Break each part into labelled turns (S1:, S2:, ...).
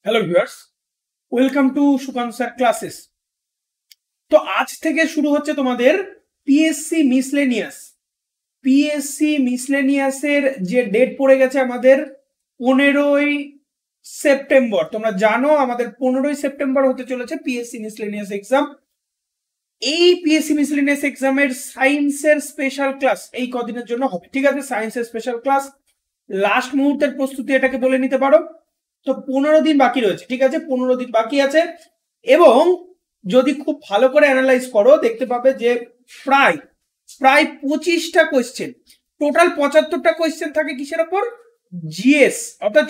S1: Hello viewers, welcome to Sukanta sir classes. তো আজ থেকে শুরু হচ্ছে তোমাদের পিএসসি মিসলেনিয়াসের যে ডেট পড়ে গেছে আমাদের 15ই সেপ্টেম্বর। তোমরা জানো আমাদের 15ই সেপ্টেম্বর হতে চলেছে পিএসসি মিসলেনিয়াস এক্সাম। এই পিএসসি মিসলেনিয়াস এক্সামের সায়েন্সের স্পেশাল ক্লাস এই কদিনের জন্য হবে, ঠিক আছে? সায়েন্সের স্পেশাল ক্লাস, লাস্ট মুহূর্তের প্রস্তুতি এটাকে বলে নিতে পারো। তো 15 দিন বাকি রয়েছে, ঠিক আছে? 15 দিন বাকি আছে এবং যদি খুব ভালো করে অ্যানালাইজ করো দেখতে পাবে যে প্রায় 25টা কোয়েশ্চেন, টোটাল 75টা কোয়েশ্চেন থাকে কিসের ওপর? জিএস অর্থাৎ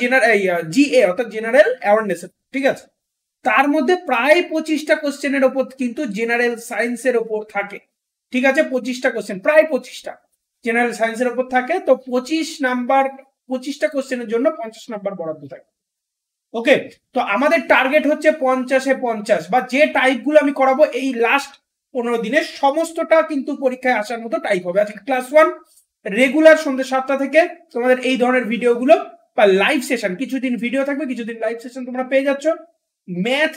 S1: জিএ অর্থাৎ জেনারেল অ্যাওয়ারনেস, ঠিক আছে? তার মধ্যে প্রায় 25টা কোয়েশ্চেনের ওপর কিন্তু জেনারেল সায়েন্সের ওপর থাকে, ঠিক আছে? 25টা কোয়েশ্চেন, প্রায় 25টা জেনারেল সায়েন্সের ওপর থাকে। তো 25টা কোয়েশ্চেনের জন্য 50 নাম্বার বরাদ্দ থাকে। ওকে, তো আমাদের টার্গেট হচ্ছে 50-এ 50, বা যে টাইপগুলো আমি করাবো এই লাস্ট 15 দিনে সমস্তটা কিন্তু পরীক্ষায় আসার মতো টাইপ হবে। আজকে ক্লাস 1 রেগুলার সন্ধ্যে 7টা থেকে তোমাদের এই ধরনের ভিডিওগুলো বা লাইভ সেশন, কিছুদিন ভিডিও থাকবে কিছুদিন লাইভ সেশন তোমরা পেয়ে যাচ্ছ। ম্যাথ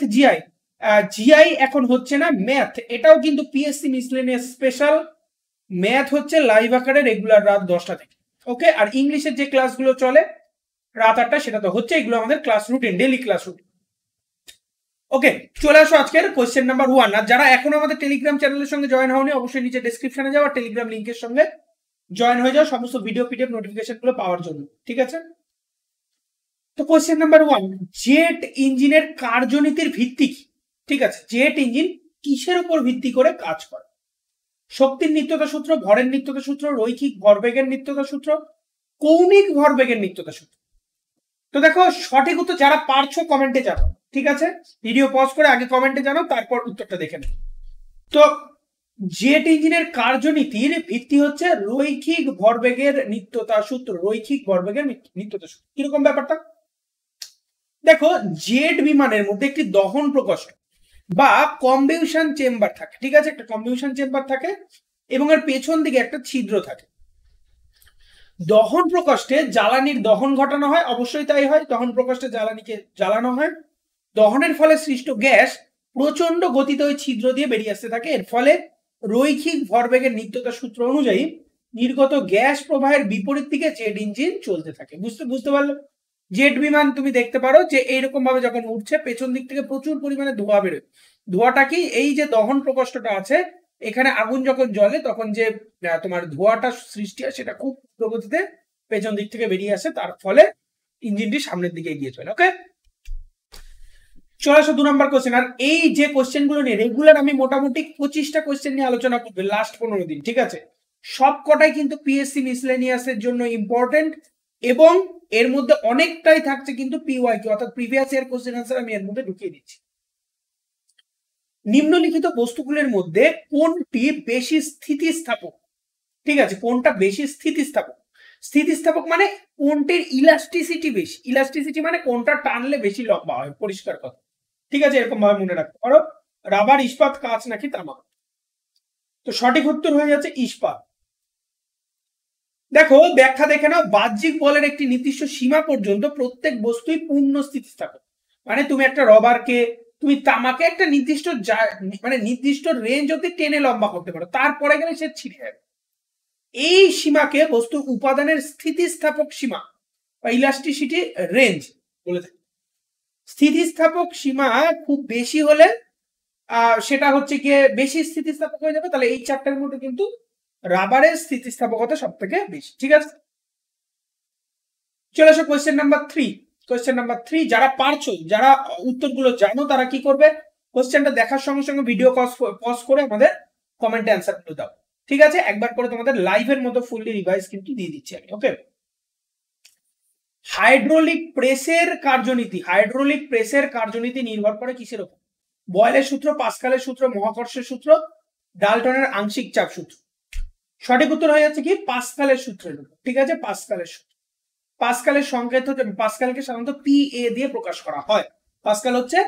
S1: জিআই এখন হচ্ছে না, ম্যাথ এটাও কিন্তু পিএসসি মিসলেনিয়াস স্পেশাল। ম্যাথ হচ্ছে লাইভ আকারে রেগুলার রাত 10টা থেকে। ওকে, আর ইংলিশের যে ক্লাসগুলো চলে রাত 8টা সেটা তো হচ্ছে, এগুলো আমাদের class routine, daily class routine. Okay, চলে আসো আজকের কোয়েশ্চেন নাম্বার 1। আর যারা এখনো আমাদের টেলিগ্রাম চ্যানেলের সঙ্গে জয়েন হওনি অবশ্যই নিচে ডেসক্রিপশনে যাও আর টেলিগ্রাম লিংকের সঙ্গে জয়েন হয়ে যাও সমস্ত ভিডিও পিডিএফ নোটিফিকেশন গুলো পাওয়ার জন্য, ঠিক আছে? তো কোয়েশ্চেন নাম্বার 1, জেট ইঞ্জিনের কার্যনীতির ভিত্তি কি? ঠিক আছে, জেট ইঞ্জিন কিসের উপর ভিত্তি করে কাজ করে? শক্তির নিত্যতা সূত্র, ভরের নিত্যতা সূত্র, রৈখিক ভরবেগের নিত্যতা সূত্র, কৌণিক ভরবেগের নিত্যতা সূত্র। তো দেখো সঠিক উত্তর যারা পারছো কমেন্টে জানাও, ঠিক আছে? ভিডিও পজ করে আগে কমেন্টে জানাও, তারপর উত্তরটা দেখে নাও। তো জেট ইঞ্জিনের কার্যনীতির ভিত্তি হচ্ছে রৈখিক ভরবেগের নিত্যতা সূত্র। রৈখিক ভরবেগের নিত্যতা সূত্র কিরকম ব্যাপারটা দেখো, জেট বিমানের মধ্যে একটি দহন প্রকোষ্ঠ বা কম্বিউশন চেম্বার থাকে, ঠিক আছে? একটা কম্বিউশন চেম্বার থাকে এবং এর পেছন দিকে একটা ছিদ্র থাকে। দহন প্রকোষ্ঠে জ্বালানির দহন ঘটানো হয়, অবশ্যই তাই হয়, দহন প্রকোষ্ঠে জ্বালানিকে জ্বালানো হয়। দহনের ফলে সৃষ্ট গ্যাস প্রচন্ড গতিতে ওই ছিদ্র দিয়ে বেরিয়ে আসতে থাকে। এর ফলে রৈখিক ভরবেগের নিত্যতা সূত্র অনুযায়ী নির্গত গ্যাস প্রবাহের বিপরীত দিকে জেট ইঞ্জিন চলতে থাকে। বুঝতে পারলো? জেট বিমান তুমি দেখতে পারো যে এইরকম ভাবে যখন উঠছে পেছন দিক থেকে প্রচুর পরিমাণে ধোঁয়া বেরোয়। ধোঁয়াটা কি, এই যে দহন প্রকোষ্ঠটা আছে এখানে আগুন যখন জ্বলে তখন যে তোমার ধোঁয়াটা সৃষ্টি হয় সেটা খুব দ্রুতগতিতে পেছন দিক থেকে বেরিয়ে আসে, তার ফলে ইঞ্জিনটি সামনের দিকে এগিয়ে চলে। ওকে, চলে আসো 2 নম্বর কোশ্চেন। আর এই যে কোশ্চেন গুলো নিয়ে রেগুলার আমি মোটামুটি 25টা কোশ্চেন নিয়ে আলোচনা করবো লাস্ট 15 দিন, ঠিক আছে? সব কটাই কিন্তু পিএসসি মিসলেনিয়াসের জন্য ইম্পর্টেন্ট এবং এর মধ্যে অনেকটাই থাকছে কিন্তু পিওয়াইকিউ অর্থাৎ প্রিভিয়াস ইয়ার কোশ্চেন আনসার আমি এর মধ্যে ঢুকিয়ে দিচ্ছি। নিম্নলিখিত বস্তুগুলোর মধ্যে কোনটি বেশি স্থিতিস্থাপক? ঠিক আছে, কোনটা বেশি স্থিতিস্থাপক? স্থিতিস্থাপক মানে কোনটির ইলাস্টিসিটি বেশি। ইলাস্টিসিটি মানে কোনটা টানলে বেশি লম্বা হয়, পরিষ্কার কথা, ঠিক আছে? এরকম ভাবে মনে রাখতে পারো। রাবার, ইস্পাত, কাঁচ নাকি তামা? তো সঠিক উত্তর হয়ে যাচ্ছে ইস্পাত। দেখো ব্যাখ্যা দেখে নাও, বাহ্যিক বলের একটি নির্দিষ্ট সীমা পর্যন্ত প্রত্যেক বস্তুই পূর্ণ স্থিতিস্থাপক। মানে তুমি একটা রবারকে, তুমি তামাকে একটা নির্দিষ্ট মানে নির্দিষ্ট রেঞ্জ অব্দি টেনে লম্বা করতে পারো, তারপরে গেলে সে ছিঁড়ে যাবে। এই সীমাকে বস্তুর উপাদানের স্থিতিস্থাপক সীমা বা ইলাস্টিসিটি রেঞ্জ বলে থাকে। স্থিতিস্থাপক সীমা খুব বেশি হলে সেটা হচ্ছে গিয়ে বেশি স্থিতিস্থাপক হয়ে যাবে। তাহলে এই চারটার মধ্যে কিন্তু রাবারের স্থিতিস্থাপকতা সব থেকে বেশি, ঠিক আছে? চলে আসো কোয়েশ্চেন নাম্বার 3। কোয়েশ্চেন নাম্বার 3 যারা পারছো, যারা উত্তরগুলো জানো তারা কি করবে, কোয়েশ্চেনটা দেখার সঙ্গে সঙ্গে ভিডিও পজ করে আমাদের কমেন্টে অ্যান্সার গুলো দাও, ঠিক আছে? একবার করে তোমাদের লাইভের মতো ফুললি রিভাইজ কিন্তু দিয়ে দিচ্ছি আমি। ওকে, হাইড্রোলিক প্রেসের কার্যনীতি নির্ভর করে কিসের উপর? বয়েলের সূত্র, পাস্কালের সূত্র, মহাকর্ষের সূত্র, ডাল্টনের আংশিক চাপ সূত্র। সঠিক উত্তর হয়ে যাচ্ছে কি পাস্কালের সূত্রের উপর, ঠিক আছে? পাস্কালের সূত্র। পাস্কালের সংকেত হচ্ছে, পাস্কালকে সাধারণত PA দিয়ে প্রকাশ করা হয়। পাস্কাল হচ্ছে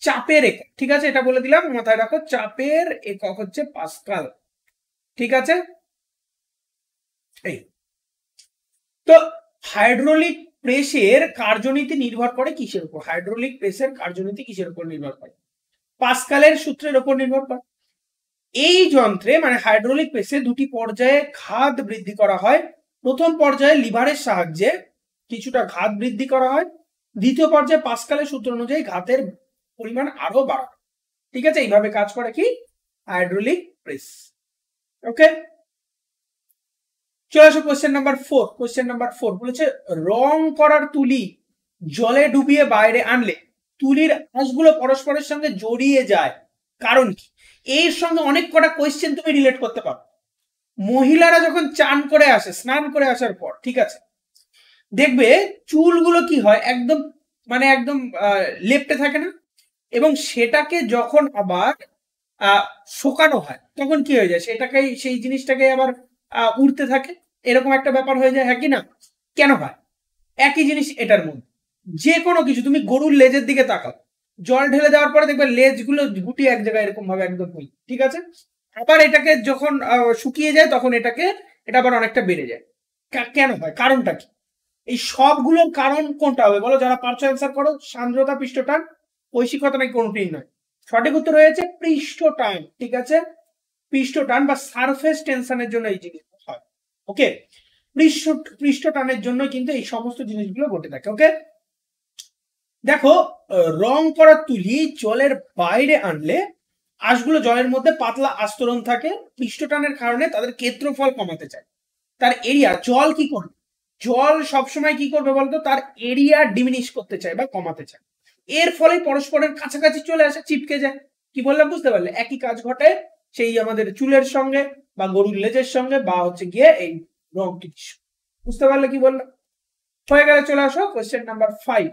S1: চাপের একক, ঠিক আছে? এটা বলে দিলাম, মাথায় রাখো, চাপের একক হচ্ছে পাস্কাল, ঠিক আছে? এই তো হাইড্রোলিক প্রেসের কার্যনীতি নির্ভর করে কিসের উপর? হাইড্রোলিক প্রেসের কার্যনীতি কিসের উপর নির্ভর করে? পাস্কালের সূত্রের উপর নির্ভর করে। এই যন্ত্রে মানে হাইড্রোলিক প্রেসে দুটি পর্যায়ে ঘাত বৃদ্ধি করা হয়। প্রথম পর্যায়ে লিভারের সাহায্যে কিছুটা ঘাত বৃদ্ধি করা হয়, দ্বিতীয় পর্যায়ে পাস্কালের সূত্র অনুযায়ী ঘাতের পরিমাণ আরো বাড়ানো। ঠিক আছে, এইভাবে কাজ করে কি হাইড্রোলিক প্রেস। ওকে, চলে আসো কোশ্চেন নাম্বার 4। কোশ্চেন নাম্বার 4 বলেছে রং করার তুলি জলে ডুবিয়ে বাইরে আনলে তুলির আঁশগুলো পরস্পরের সঙ্গে জড়িয়ে যায়, কারণ কি? এর সঙ্গে অনেক কটা কোয়েশ্চেন তুমি রিলেট করতে পারো। মহিলারা যখন চান করে আসে, স্নান করে আসার পর, ঠিক আছে, দেখবে চুলগুলো কি হয় একদম মানে একদম লেপ্টে থাকে না, এবং সেটাকে যখন আবার শোকানো হয় তখন কি হয়ে যায়, সেটাকে সেই জিনিসটাকে আবার উড়তে থাকে, এরকম একটা ব্যাপার হয়ে যায়, হ্যাঁ কি না? কেন হয়? একই জিনিস এটার মধ্যে। যে কোনো কিছু, তুমি গরুর লেজের দিকে তাকাও, জল ঢেলে দেওয়ার পরে দেখবে লেজগুলো গুটিয়ে এক জায়গায় এরকম ভাবে একদম হই, ঠিক আছে, আবার এটাকে যখন শুকিয়ে যায় তখন এটা আবার অনেকটা বেড়ে যায়। কেন হয়? কারণটা কি? এই সবগুলোর কারণ কোনটা হবে বলো? যারা পারছো অ্যান্সার করো। সান্দ্রতা, পৃষ্ঠটান, ঐশিকতা নাকি কোনটিই নয়? সঠিক উত্তর হয়েছে পৃষ্ঠটান। ঠিক আছে, পৃষ্ঠটান বা সারফেস টেনশনের জন্য এই জিনিস হয়। ওকে, পৃষ্ঠটানের জন্য কিন্তু এই সমস্ত জিনিসগুলো ঘটে থাকে। ওকে, দেখো রং করা তুলি জলের বাইরে আনলে আঁশগুলো জলের মধ্যে পাতলা আস্তরণ থাকে, পৃষ্ঠটানের কারণে তাদের ক্ষেত্রফল কমাতে চায়। তার এরিয়া, জল কি করবে? জল সবসময় কি করবে বলতো? তার এরিয়া ডিমিনিশ করতে চায় বা কমাতে চায়। এর ফলে পরস্পরের কাছাকাছি চলে আসে, চিপকে যায়। কি বললাম বুঝতে পারলে? একই কাজ ঘটে সেই আমাদের চুলের সঙ্গে বা গরুর লেজের সঙ্গে বা হচ্ছে গিয়ে এই রং তুলির। বুঝতে পারলে কি বললাম? হয়ে গেলে চলে আসো কোয়েশ্চেন নাম্বার 5।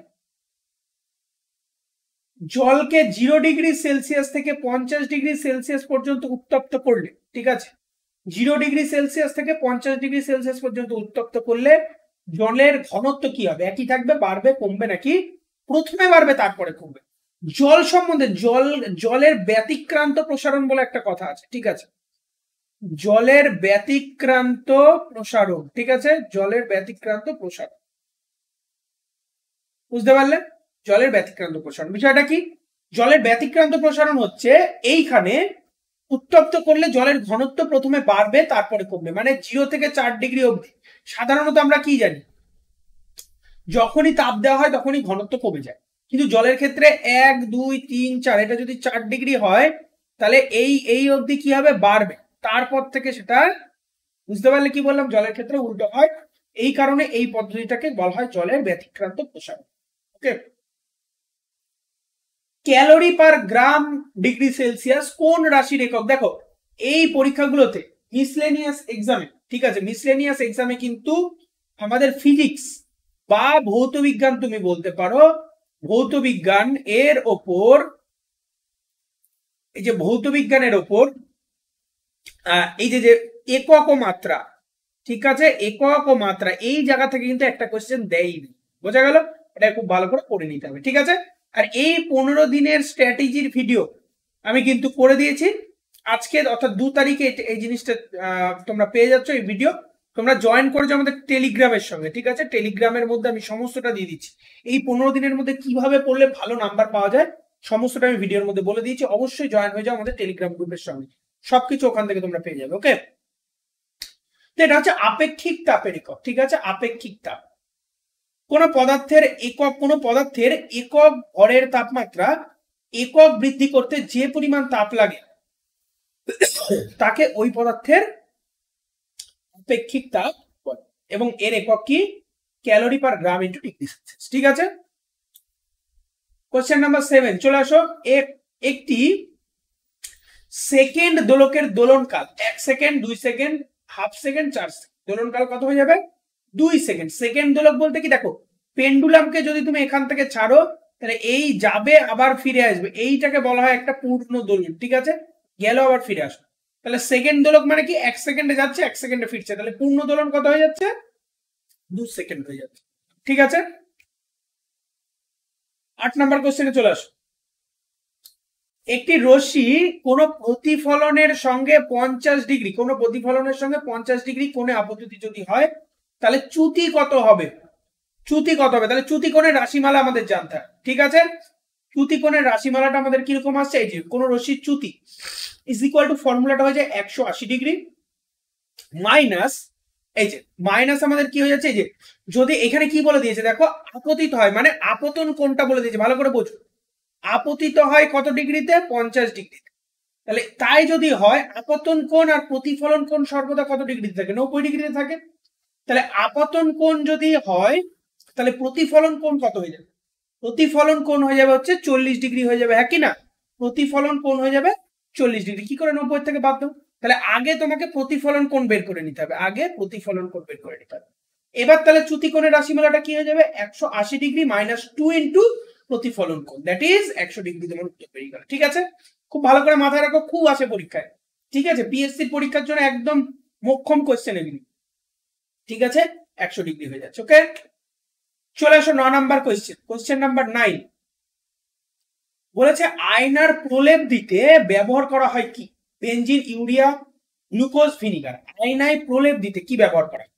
S1: জলকে 0 ডিগ্রি সেলসিয়াস থেকে 50 ডিগ্রি সেলসিয়াস পর্যন্ত উত্তপ্ত করলে, ঠিক আছে, 0 ডিগ্রি সেলসিয়াস থেকে 50 ডিগ্রি সেলসিয়াস পর্যন্ত উত্তপ্ত করলে জলের ঘনত্ব কি হবে? একই থাকবে, বাড়বে, কমবে, নাকি প্রথমে বাড়বে তারপরে কমবে? জল সম্বন্ধে জলের ব্যতিক্রান্ত প্রসারণ বলে একটা কথা আছে, ঠিক আছে, জলের ব্যতিক্রান্ত প্রসারণ, ঠিক আছে, জলের ব্যতিক্রান্ত প্রসারণ। বুঝতে পারলে? জলের ব্যতিক্রান্ত প্রসারণ বিষয়টা কি? জলের ব্যতিক্রান্ত প্রসারণ হচ্ছে এইখানে উত্তপ্ত করলে জলের ঘনত্ব প্রথমে বাড়বে তারপরে কমবে, মানে 0 থেকে 4 ডিগ্রি অবধি। সাধারণত আমরা কি জানি, যখনই তাপ দেওয়া হয় তখনই ঘনত্ব কমে যায়, কিন্তু জলের ক্ষেত্রে 1 2 3 4, এটা যদি 4 ডিগ্রি হয় তাহলে এই অবধি কি হবে? বাড়বে, তারপর থেকে সেটা, বুঝতে পারলে কি বললাম? জলের ক্ষেত্রে উল্টো হয়, এই কারণে এই পদ্ধতিটাকে বলা হয় জলের ব্যতিক্রান্ত প্রসারণ। Okay, calorie per gram degree Celsius কোন রাশির একক? দেখো এই পরীক্ষাগুলোতে মিসলেনিয়াস এক্সামে, ঠিক আছে, মিসলেনিয়াস এক্সামে কিন্তু আমাদের ফিজিক্স বা ভৌতবিজ্ঞান, তুমি বলতে পারো ভৌতবিজ্ঞান এর ওপর, এই যে ভৌতবিজ্ঞানের ওপর এই যে একক ও মাত্রা, ঠিক আছে, একক ও মাত্রা, এই জায়গা থেকে কিন্তু একটা কোশ্চেন দেয়নি। বোঝা গেল? এটা খুব ভালো করে পড়ে নিতে হবে, ঠিক আছে। আর এই 15 দিনের স্ট্র্যাটেজির ভিডিও আমি কিন্তু করে দিয়েছি আজকে, অর্থাৎ 2 তারিখে এই জিনিসটা তোমরা পেয়ে যাচ্ছ। এই ভিডিও তোমরা জয়েন করেছো আমাদের টেলিগ্রামের সঙ্গে, ঠিক আছে, টেলিগ্রামের মধ্যে আমি সমস্তটা দিয়ে দিচ্ছি। এই 15 দিনের মধ্যে কিভাবে পড়লে ভালো নাম্বার পাওয়া যায় সমস্তটা আমি ভিডিওর মধ্যে বলে দিয়েছি। অবশ্যই জয়েন হয়ে যাও আমাদের টেলিগ্রাম গ্রুপের সঙ্গে, সবকিছু ওখান থেকে তোমরা পেয়ে যাবে। ওকে, তো এটা হচ্ছে আপেক্ষিক তাপের একক, ঠিক আছে, আপেক্ষিক তাপ। কোন পদার্থের একক ভরের তাপমাত্রা একক বৃদ্ধি করতে যে পরিমাণ তাপ লাগে তাকে ওই পদার্থের আপেক্ষিক তাপ বলে, এবং এর একক কি? Calorie per gram into degree Celsius, ঠিক আছে। কোশ্চেন নাম্বার 7, চলে আসো। একটি সেকেন্ড দোলকের দোলনকাল 1 second, 2 second, half second, 4 second. দোলনকাল কত হয়ে যাবে? 2 সেকেন্ড। সেকেন্ড দোলক বলতে কি, দেখো পেন্ডুলামকে যদি তুমি এখান থেকে ছাড়ো তাহলে এই যাবে আবার ফিরে আসবে, এইটাকে বলা হয় একটা পূর্ণ দোলন, ঠিক আছে, গেল আবার ফিরে আসবে। তাহলে সেকেন্ড দোলক মানে কি? 1 সেকেন্ডে যাচ্ছে 1 সেকেন্ডে ফিরছে, তাহলে পূর্ণ দোলন কত হয়ে যাচ্ছে? 2 সেকেন্ড হয়ে যাচ্ছে, ঠিক আছে। 8 নাম্বার কোশ্চেনে চলে আসো। একটি রশ্মি কোন প্রতিফলনের সঙ্গে 50 ডিগ্রি, কোন প্রতিফলনের সঙ্গে 50 ডিগ্রি কোণে আপতিত যদি হয় তাহলে চ্যুতি কত হবে? চ্যুতি কত হবে, তাহলে চ্যুতি কোণের রাশিমালা আমাদের জানতে হবে। ঠিক আছে, চ্যুতি কোণের রাশিমালাটা আমাদের কিরকম আসছে, এই যে কোন রশ্মির চ্যুতি ইজ ইকুয়াল টু ফর্মুলাটা হয়ে যায় 180 ডিগ্রি মাইনাস, এই যে মাইনাস আমাদের কি হয়ে যাচ্ছে, এই যে যদি এখানে কি বলে দিয়েছে দেখো আপতিত হয়, মানে আপতন কোণটা বলে দিয়েছে, ভালো করে বোঝো। আপতিত হয় কত ডিগ্রিতে, 50 ডিগ্রিতে। তাহলে তাই যদি হয় আপতন কোণ আর প্রতিফলন কোণ সর্বদা কত ডিগ্রিতে থাকে, 90 ডিগ্রিতে থাকে। তাহলে আপতন কোণ যদি হয় তাহলে প্রতিফলন কোণ কত হয়ে যাবে, প্রতিফলন কোণ হয়ে যাবে হচ্ছে 40 ডিগ্রি হয়ে যাবে, হ্যাঁ কি না? প্রতিফলন কোণ হয়ে যাবে 40 ডিগ্রি। কি করে 90 থেকে বাদ দাও, তাহলে আগে তোমাকে প্রতিফলন কোণ বের করে নিতে হবে, আগে প্রতিফলন কোণ বের করে নিতে হবে। এবার তাহলে চ্যুতি কোণের রাশিমালাটা কি হয়ে যাবে, 180 ডিগ্রি মাইনাস 2 ইন্টু প্রতিফলন কোণ, দ্যাট ইজ 100 ডিগ্রি। তোমার উত্তর বেরিয়ে গেল। ঠিক আছে, খুব ভালো করে মাথায় রাখো, খুব আসে পরীক্ষায়। ঠিক আছে, পিএসসি পরীক্ষার জন্য একদম মোক্ষম কোশ্চেন এগুলি। ঠিক আছে, 100 ডিগ্রি হয়ে যাচ্ছে। ওকে, চলে আসো 9 নাম্বার কোশ্চেন, কোশ্চেন নাম্বার 9 বলেছে আয়নার প্রলেপ দিতে ব্যবহার করা হয় কি, বেনজিন, ইউরিয়া, গ্লুকোজ, ভিনিগার। আয়নায় প্রলেপ দিতে কি ব্যবহার করা হয়?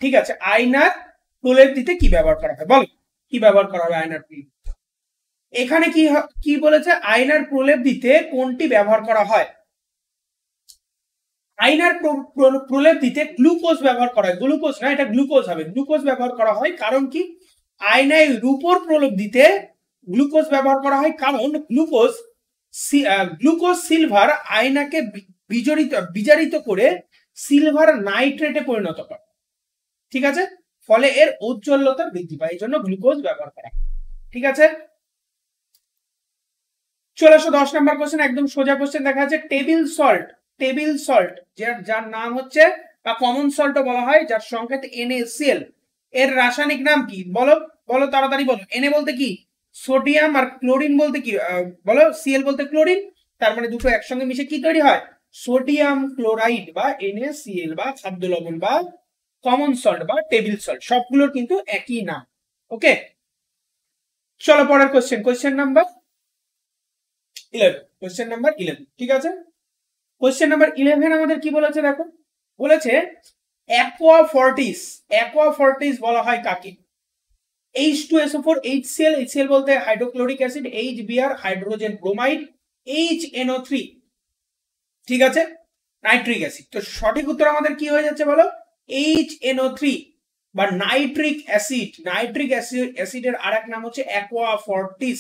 S1: ঠিক আছে, আয়নার প্রলেপ দিতে কি ব্যবহার করা হয়, বলো কি ব্যবহার করা হবে আয়নার প্রলেপ? এখানে কি কি বলেছে, আয়নার প্রলেপ দিতে কোনটি ব্যবহার করা হয়? আয়নার প্রলেপ দিতে গ্লুকোজ ব্যবহার করা হয়, গ্লুকোজ না, এটা গ্লুকোজ হবে, গ্লুকোজ ব্যবহার করা হয়। কারণ কি, আয়নায় রূপোর প্রলেপ দিতে গ্লুকোজ ব্যবহার করা হয়, কারণ গ্লুকোজ সিলভার আয়নাকে বিজারিত করে সিলভার নাইট্রেটে পরিণত করে। ঠিক আছে, ফলে এর উজ্জ্বলতা বৃদ্ধি পায়, এই জন্য গ্লুকোজ ব্যবহার করা। ঠিক আছে, চলে আসো 10 নাম্বার কোশ্চেন, একদম সোজা কোশ্চেন দেখা যাচ্ছে। টেবিল সল্ট, টেবিল সল্ট যার নাম হচ্ছে বা কমন সল্টও বলা হয়, যার সংকেত NaCl, এর রাসায়নিক নাম কি বলো, বলো তাড়াতাড়ি বলো। Na বলতে কি সোডিয়াম, আর ক্লোরিন বলতে কি বলো, Cl বলতে ক্লোরিন, তার মানে দুটো একসঙ্গে মিশে কি তৈরি হয়, সোডিয়াম ক্লোরাইড বা NaCl বা খাদ্য লবণ বা কমন সল্ট বা টেবিল সল্ট, সবগুলোর কিন্তু একই নাম। ওকে, চলো পরের question, question number 11, question number 11। ঠিক আছে, কোশ্চেন নাম্বার 11 আমাদের কি বলেছে দেখো, বলেছে অ্যাকোয়া ফর্টিস, অ্যাকোয়া ফর্টিস বলা হয় কাকে? H2SO4, HCl, HCl বলতে hydrochloric acid, HBr hydrogen bromide, HNO3 ঠিক আছে নাইট্রিক অ্যাসিড। তো সঠিক উত্তর আমাদের কি হয়ে যাচ্ছে বলো, HNO3 বা নাইট্রিক অ্যাসিড। নাইট্রিক অ্যাসিডের আরেক নাম হচ্ছে অ্যাকোয়া ফর্টিস,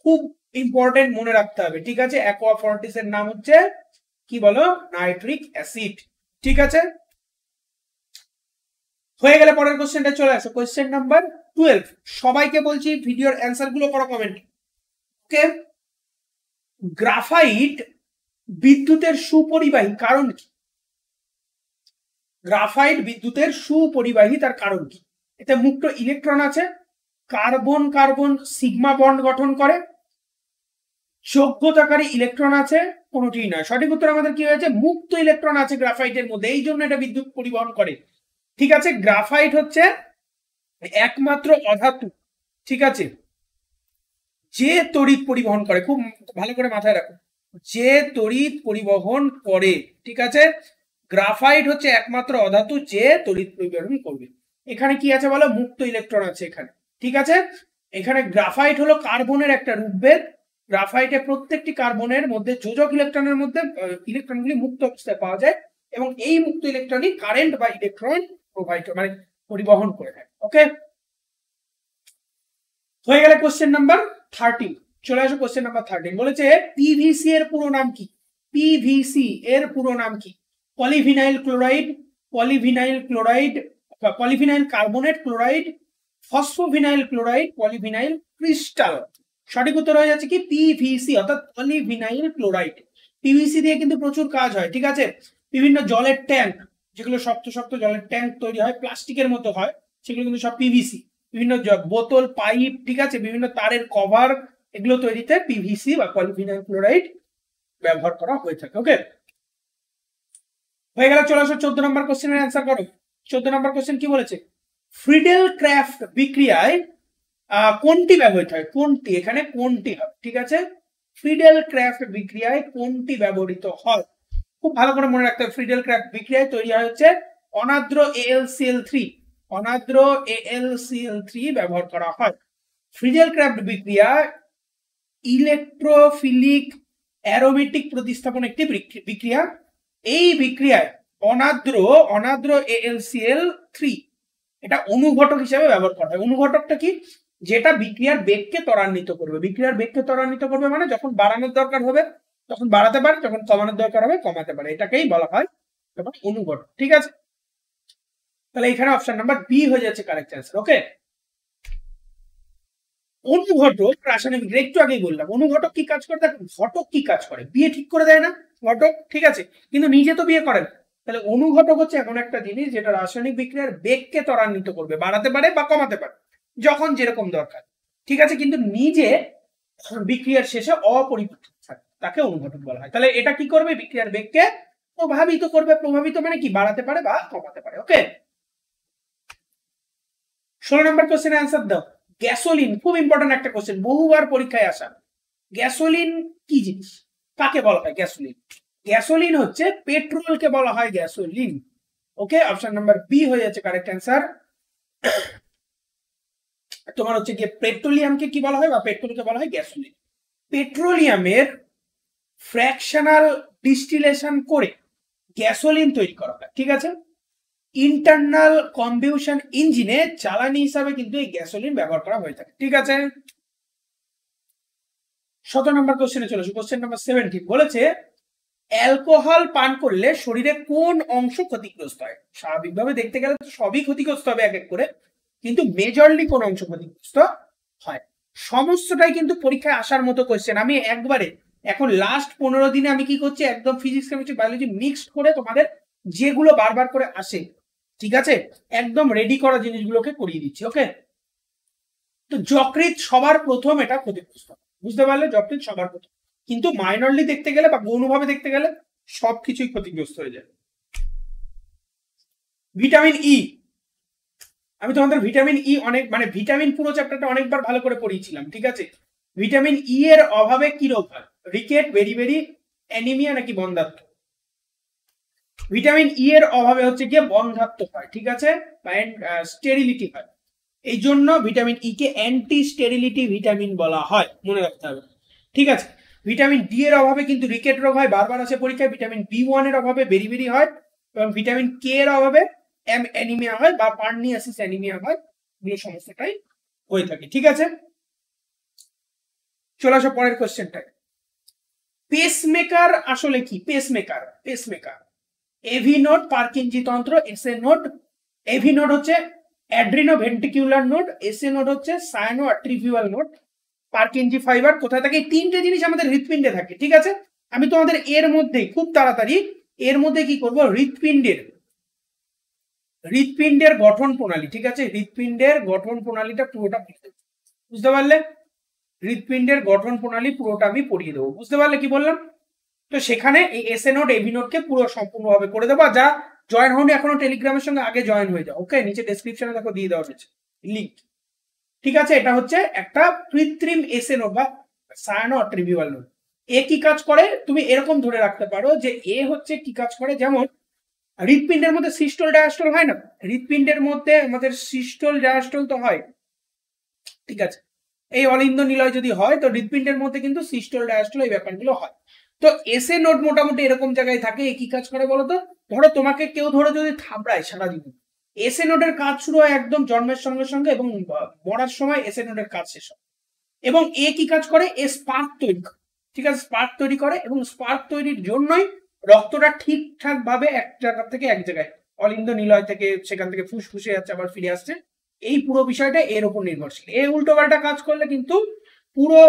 S1: খুব ইম্পর্টেন্ট, মনে রাখতে হবে। ঠিক আছে, অ্যাকোয়া ফর্টিস এর নাম হচ্ছে কি বলো, নাইট্রিক অ্যাসিড। ঠিক আছে, হয়ে গেলে পরের কোশ্চেনটা চলে আসো, কোশ্চেন নাম্বার 12। সবাইকে বলছি ভিডিওর অ্যান্সার গুলো করো কমেন্ট। ওকে, গ্রাফাইট বিদ্যুতের সুপরিবাহী কারণ কি? গ্রাফাইট বিদ্যুতের সুপরিবাহী, তার কারণ কি? এতে মুক্ত ইলেকট্রন আছে, কার্বন কার্বন সিগমা বন্ড গঠন করে, যোগ্যতাকারী ইলেকট্রন আছে, কোনোটি নয়। সঠিক উত্তর আমাদের কি হয়েছে, মুক্ত ইলেকট্রন আছে গ্রাফাইটের মধ্যে, এই জন্য এটা বিদ্যুৎ পরিবহন করে। ঠিক আছে, গ্রাফাইট হচ্ছে একমাত্র অধাতু, ঠিক আছে, যে তড়িৎ পরিবহন করে, খুব ভালো করে মাথায় রাখো, যে তড়িৎ পরিবহন করে। ঠিক আছে, গ্রাফাইট হচ্ছে একমাত্র অধাতু যে তড়িৎ পরিবহন করবে। এখানে কি আছে বলো, মুক্ত ইলেকট্রন আছে এখানে। ঠিক আছে, এখানে গ্রাফাইট হলো কার্বনের একটা রূপভেদ। গ্রাফাইটে প্রত্যেকটি কার্বনের মধ্যে যোজক ইলেকট্রনের মধ্যে ইলেকট্রনগুলি মুক্ত অবস্থায় পাওয়া যায়, এবং এই মুক্ত ইলেকট্রনই কারেন্ট বা ইলেকট্রন প্রোভাইড মানে পরিবহন করে থাকে। ওকে, হয়ে গেলে কোশ্চেন নাম্বার 13, চলে আসো কোশ্চেন নাম্বার 13। বলেছে পিভিসি এর পুরো নাম কি? পিভিসি এর পুরো নাম কি? Polyvinyl chloride, polyvinyl chloride, polyvinyl carbonate chloride, phosphovinyl chloride, polyvinyl crystal. সঠিক উত্তর হয়ে যাচ্ছে কি পিভিসি, অর্থাৎ পলিভিনাইল ক্লোরাইড। পিভিসি দিয়ে কিন্তু প্রচুর কাজ হয়। ঠিক আছে, বিভিন্ন জলের ট্যাঙ্ক, যেগুলো শক্ত শক্ত জলের ট্যাঙ্ক তৈরি হয় প্লাস্টিকের মতো হয়, সেগুলো কিন্তু সব পিভিসি। বিভিন্ন বোতল, পাইপ, ঠিক আছে, বিভিন্ন তারের কভার, এগুলো তৈরিতে পিভিসি বা পলিভিনাইল ক্লোরাইড ব্যবহার করা হয়ে থাকে। ওকে, হয়ে গেল। চলে আসো 14 নম্বর কোশ্চেনের অ্যান্সার করো। 14 নম্বর কোশ্চেন কি বলেছে, ফ্রিডেল ক্রাফট বিক্রিয়ায় কোনটি ব্যবহৃত হয়? কোনটি, এখানে কোনটি হবে? ঠিক আছে, ফ্রিডেল ক্রাফট বিক্রিয়ায় কোনটি ব্যবহৃত হয়? খুব ভালো করে মনে রাখতে হবে, ফ্রিডেল ক্রাফট বিক্রিয়ায় তৈরি হচ্ছে অনাদ্র AlCl3, অনাদ্র AlCl3 ব্যবহার করা হয়। ফ্রিজেল ক্রাফট বিক্রিয়া ইলেকট্রোফিলিক অ্যারোমেটিক প্রতিস্থাপন একটি বিক্রিয়া। এই বিক্রিয়ায় অনাদ্র AlCl3 এটা অনুঘটক হিসেবে ব্যবহার করা হয়। অনুঘটকটা কি? যেটা বিক্রিয়ার বেগকে ত্বরান্বিত করবে। বিক্রিয়ার বেগকে ত্বরান্বিত করবে মানে যখন বাড়ানোর দরকার হবে তখন বাড়াতে পারে, যখন কমানোর দরকার হবে কমাতে পারে, এটাকেই বলা হয় অনুঘটক। ঠিক আছে, তাহলে এখানে অপশন নাম্বার বি হয়ে যাচ্ছে কারেক্ট অ্যান্সার। ওকে, অনুঘটক রাসায়নিক বিক্রিয়া একটু আগেই বললাম। অনুঘটক কি কাজ করে? দেখো ঘটক কি কাজ করে, বিয়ে ঠিক করে দেয় না ঘটক, ঠিক আছে, কিন্তু নিজে তো বিয়ে করে না। তাহলে অনুঘটক হচ্ছে এমন একটা জিনিস যেটা রাসায়নিক বিক্রিয়ার বেগকে ত্বরান্বিত করবে, বাড়াতে পারে বা কমাতে পারে যখন যেরকম দরকার, ঠিক আছে, কিন্তু নিজে বিক্রিয়ার শেষে অপরিবর্তিত থাকে, তাকে অনুঘটক বলা হয়। তাহলে এটা কি করবে? বিক্রিয়ার বেগকে প্রভাবিত করবে। প্রভাবিত মানে কি? বাড়াতে পারে বা কমাতে পারে। ওকে, 16 নম্বর কোশ্চেন অ্যান্সার দাও। গ্যাসোলিন, খুব ইম্পর্টেন্ট একটা কোশ্চেন, বহুবার পরীক্ষায় আসা। গ্যাসোলিন কি জিনিস, কাকে বলা হয় গ্যাসোলিন? গ্যাসোলিন হচ্ছে পেট্রোলকে বলা হয় গ্যাসোলিন। ওকে, অপশন নাম্বার বি হয়ে যাচ্ছে কারেক্ট অ্যান্সার। তোমার হচ্ছে গিয়ে পেট্রোলিয়ামকে কি বলা হয় বা পেট্রোলকে বলা হয় গ্যাসোলিন। পেট্রোলিয়ামের ফ্র্যাকশনাল ডিস্টিলেশন করে গ্যাসোলিন তৈরি করা হয়। ঠিক আছে, ইন্টারনাল কম্বিউশন ইঞ্জিনে জ্বালানি হিসাবে কিন্তু এই গ্যাসোলিন ব্যবহার করা হয়ে থাকে। ঠিক আছে, 17 নম্বর কোশ্চেনে চলে আসি। কোশ্চেন নাম্বার 17 বলেছে অ্যালকোহল পান করলে শরীরে কোন অংশ ক্ষতিগ্রস্ত হয়? স্বাভাবিকভাবে দেখতে গেলে তো সবই ক্ষতিগ্রস্ত হবে এক এক করে, কিন্তু মেজরলি কোন অংশ ক্ষতিগ্রস্ত হয়? সমস্তটাই কিন্তু পরীক্ষায় আসার মতো কোশ্চেন। আমি একবারে এখন লাস্ট 15 দিনে আমি কি করছি, একদম ফিজিক্স কেমিস্ট্রি বায়োলজি মিক্সড করে তোমাদের যেগুলো বারবার করে আসে, ঠিক আছে, একদম রেডি করা জিনিসগুলোকে করিয়ে দিচ্ছি। ওকে, তো যকৃৎ সবার প্রথম এটা ক্ষতিগ্রস্ত, বুঝতে পারলে? যকৃৎ সবার প্রথম, কিন্তু মাইনরলি দেখতে গেলে বা গৌণভাবে দেখতে গেলে সবকিছুই ক্ষতিগ্রস্ত হয়ে যায়। ভিটামিন ই, আমি তোমাদের ভিটামিন ই অনেক মানে ভিটামিন পুরো চ্যাপ্টারটা অনেকবার ভালো করে পড়িয়েছিলাম। ঠিক আছে, ভিটামিন ই এর অভাবে কি রোগ হয়? রিকেট, বেরিবেরি, অ্যানিমিয়া নাকি বন্ধ্যাত্ব? ভিটামিন ই এর অভাবে হচ্ছে গিয়ে বন্ধ্যাত্ব হয়। ঠিক আছে, বা স্টেরিলিটি হয়। এই জন্য ভিটামিন ই কে অ্যান্টি স্টেরিলিটি ভিটামিন বলা হয়, মনে রাখতে হবে। ঠিক আছে, ভিটামিন ডি এর অভাবে কিন্তু রিকেট রোগ হয়, বারবার আসে পরীক্ষায়। ভিটামিন বি1 এর অভাবে বেরিবেরি হয়, এবং ভিটামিন কে এর অভাবে অ্যানিমিয়া হয় বা পার্নিয়াসিস অ্যানিমিয়া হয়, এগুলো সমস্তটাই হয়ে থাকে। ঠিক আছে, চলে আসো পরের কোশ্চেনটায়। পেসমেকার আসলে কি? Pacemaker, pacemaker AV node, Purkinje তন্ত্র, এসএ নোড। এভি নোড হচ্ছে অ্যাড্রিনোভেন্ট্রিকুলার নোড, এসএ নোড হচ্ছে sinoatrial node, Purkinje fibre কোথায় থাকে? এই তিনটে জিনিস আমাদের হৃৎপিণ্ডে থাকে। ঠিক আছে, আমি তোমাদের এর মধ্যে খুব তাড়াতাড়ি এর মধ্যে কি করব, হৃৎপিণ্ডের গঠন প্রণালী, ঠিক আছে, হৃৎপিণ্ডের গঠন প্রণালীটা পুরোটা বুঝতে পারলে? হৃৎপিণ্ডের গঠন প্রণালী পুরোটা আমি পড়িয়ে দেবো, বুঝতে পারলে কি বললাম? তো সেখানে এই এসএ নোড এভি নোডকে পুরো সম্পূর্ণভাবে করে দেবো। যা জয়েন হওনি এখনো টেলিগ্রামের সঙ্গে আগে জয়েন হয়ে যাও। ওকে, নিচে ডেসক্রিপশনে দেখো দিয়ে দেওয়া হয়েছে লিঙ্ক। ঠিক আছে, এটা হচ্ছে একটা কৃত্রিম এসএ নোড বা সায়ানো আর্ট্রিভিউয়াল নোড। এ কি কাজ করে তুমি এরকম ধরে রাখতে পারো যে এ হচ্ছে কি কাজ করে, যেমন হৃৎপিণ্ডের মধ্যে সিস্টোল ডায়াস্টোল হয় না? হৃৎপিণ্ডের মধ্যে আমাদের সিস্টোল ডায়াস্টোল তো হয়, ঠিক আছে, এই অলিন্দ নিলয় যদি হয় তো হৃৎপিণ্ডের মধ্যে কিন্তু সিস্টোল ডায়াস্টোল এই ব্যাপারগুলো হয়। তো এসএ নোড মোটামুটি এরকম জায়গায় থাকে। কি কাজ করে বলতো? ধরো তোমাকে কেউ ধরো যদি থাবড়ায় সারা জীবন, এসএ নোডের কাজ শুরু হয় একদম জন্মের সঙ্গে সঙ্গে এবং মরার সময় এসএ নোডের কাজ শেষ হয়। এবং এ কি কাজ করে? এ স্পার্ক তৈরি করে, ঠিক আছে, স্পার্ক তৈরি করে, এবং স্পার্ক তৈরির জন্যই রক্তটা ঠিকঠাক ভাবে এক জায়গা থেকে এক জায়গায়, অলিন্দ নিলয় থেকে সেখান থেকে ফুসফুসে যাচ্ছে আবার ফিরে আসছে, এই পুরো বিষয়টা এর উপর নির্ভরশীল। এ উল্টোপাল্টা কাজ করলে কিন্তু পুরো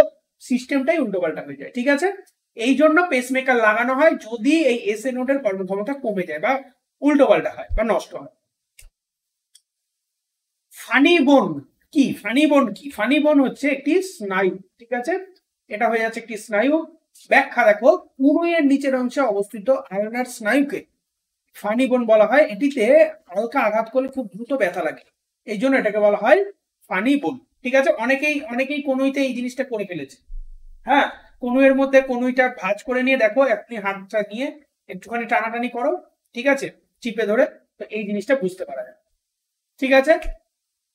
S1: সিস্টেমটাই উল্টোপাল্টা হয়ে যায়। ঠিক আছে, এই জন্য পেসমেকার লাগানো হয় যদি এই এসএ নোডের কর্মক্ষমতা কমে যায় বা উল্টোপাল্টা হয় বা নষ্ট হয়। ফানি বোন কি? ফানি বোন কি? ফানি বোন হচ্ছে একটি স্নায়ু। ঠিক আছে, এটা হয়ে যাচ্ছে একটি স্নায়ু। ব্যাখ্যা দেখো, পুরুয়ের নিচের অংশে অবস্থিত আলনার স্নায়ুকে ফানি বোন বলা হয়। এটিতে হালকা আঘাত করলে খুব দ্রুত ব্যথা লাগে, এই জন্য এটাকে বলা হয় ফানি বোন। ঠিক আছে, অনেকেই কনুইতে এই জিনিসটা করে ফেলেছে। হ্যাঁ, কনুইয়ের মধ্যে কনুইটা ভাঁজ করে নিয়ে দেখো, আপনি হাতটা নিয়ে একটুখানি টানাটানি করো, ঠিক আছে, চিপে ধরে, তো এই জিনিসটা বুঝতে পারা যায়। ঠিক আছে,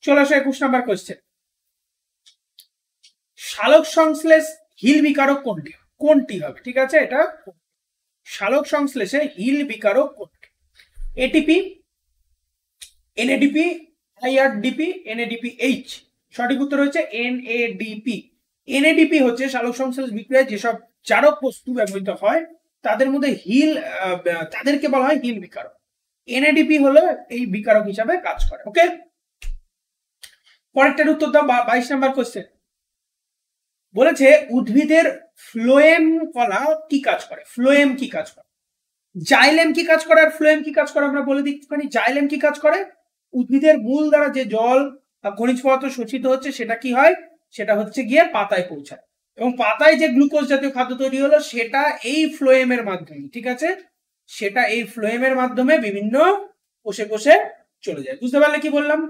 S1: চলে আসো 21 নাম্বার কোশ্চেন। সালোক সংশ্লেষ হিল বিকারক কোনটি? কোনটি হবে? ঠিক আছে, এটা সালোক সংশ্লেষে হিল বিকারক কোনটি? ATP, NADP, আইআরডিপি, NADPH. সঠিক উত্তর হচ্ছে এনএডিপি। এনএডিপি হচ্ছে সালোক সংশ্লেষ বিক্রিয়ায় যেসব জারক বস্তু ব্যবহৃত হয় তাদের মধ্যে হিল, তাদেরকে বলা হয় হিল বিকারক। এনএডিপি হলো এই বিকারক হিসাবে কাজ করে। ওকে, পরেরটার উত্তর দাও। 22 নাম্বার কোশ্চেন বলেছে উদ্ভিদের ফ্লোয়েম কলা কি কাজ করে? ফ্লোয়েম কি কাজ করে? জাইলেম কি কাজ করে আর ফ্লোয়েম কি কাজ করে আমরা বলে দিচ্ছি। জাইলেম কি কাজ করে? উদ্ভিদের মূল দ্বারা যে জল খনিজ পদার্থ শোষিত হচ্ছে সেটা কি হয়? সেটা হচ্ছে গিয়ে পাতায় পৌঁছায়, এবং পাতায় যে গ্লুকোজ জাতীয় খাদ্য তৈরি হলো সেটা এই ফ্লোয়েমের মাধ্যমে, ঠিক আছে, সেটা এই ফ্লোয়েমের মাধ্যমে বিভিন্ন কোষে কোষে চলে যায়। বুঝতে পারলে কি বললাম?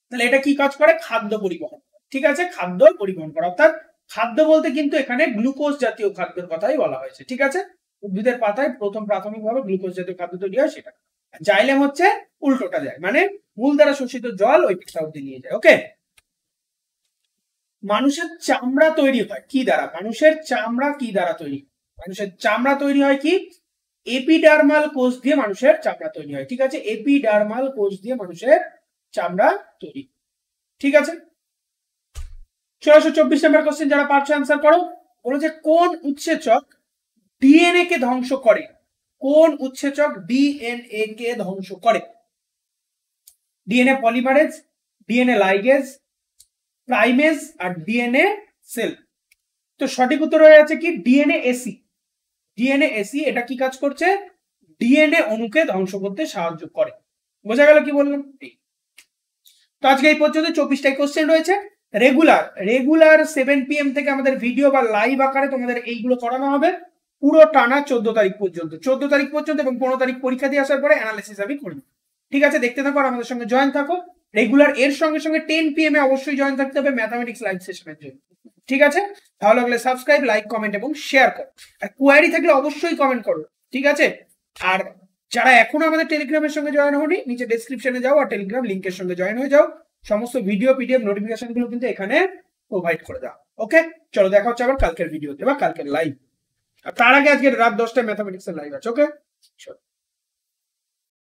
S1: তাহলে এটা কি কাজ করে? খাদ্য পরিবহন। ঠিক আছে, খাদ্য পরিবহন করা। অর্থাৎ খাদ্য বলতে কিন্তু এখানে গ্লুকোজ জাতীয় খাদ্যের কথাই বলা হয়েছে। ঠিক আছে, উদ্ভিদের পাতায় প্রথম প্রাথমিকভাবে গ্লুকোজ জাতীয় খাদ্য তৈরি হয় সেটা। জাইলেম হচ্ছে উল্টোটা যায়, মানে মূল দ্বারা শোষিত জল ওই পিঠা অবধি নিয়ে যায়। ওকে, মানুষের চামড়া তৈরি হয় কি দ্বারা? মানুষের চামড়া কি দ্বারা তৈরি? মানুষের চামড়া তৈরি হয় কি? এপিডার্মাল কোষ দিয়ে মানুষের চামড়া তৈরি হয়। ঠিক আছে, এপিডার্মাল কোষ দিয়ে মানুষের চামড়া তৈরি। ঠিক আছে, 624 নম্বর কোশ্চেন, যারা পারছো অ্যান্সার করো। বলেছে কোন উৎসেচক ডিএনএ কে ধ্বংস করে? কোন উৎসেচক ডিএনএ কে ধ্বংস করে? DNA polymerase, DNA ligase, primase আর ডিএনএ সেল। তো সঠিক উত্তর হয়ে আছে কি? DNA AC. ডিএনএ এসি এটা কি কাজ করছে? ডিএনএ অণুকে ধ্বংস করতে সাহায্য করে। বোঝা গেল কি বললাম? তো আজকে এই পর্যন্ত 24টাই কোশ্চেন রয়েছে। রেগুলার 7 PM থেকে আমাদের ভিডিও বা লাইভ আকারে তোমাদের এইগুলো করানো হবে পুরো টানা 14 তারিখ পর্যন্ত। 14 তারিখ পর্যন্ত এবং 15 তারিখ পরীক্ষা দিয়ে আসার পরে অ্যানালিসিস আমি করব। ঠিক আছে, দেখতে থাকো আর আমাদের সঙ্গে জয়েন থাকো রেগুলার। এর সঙ্গে সঙ্গে 10 PM এ অবশ্যই জয়েন থাকতে হবে ম্যাথামেটিক্স লাইভ সেশনের জন্য। ঠিক আছে, ভালো লাগলে সাবস্ক্রাইব, লাইক, কমেন্ট এবং শেয়ার করো। আর কোয়ারি থাকলে অবশ্যই কমেন্ট করো। ঠিক আছে, আর যারা এখনো আমাদের টেলিগ্রামের সঙ্গে জয়েন হওনি নিচে ডেসক্রিপশনে যাও আর টেলিগ্রাম লিংকের সঙ্গে জয়েন হয়ে যাও। সমস্ত ভিডিও পিডিএফ নোটিফিকেশন গুলো কিন্তু এখানে প্রোভাইড করে দাও। ওকে, চলো দেখা হচ্ছে আবার কালকের ভিডিওতে বা কালকের লাইভ। আর তার আগে আজকে রাত 10টায় ম্যাথামেটিক্সের লাইভ আছে। ওকে, চলো।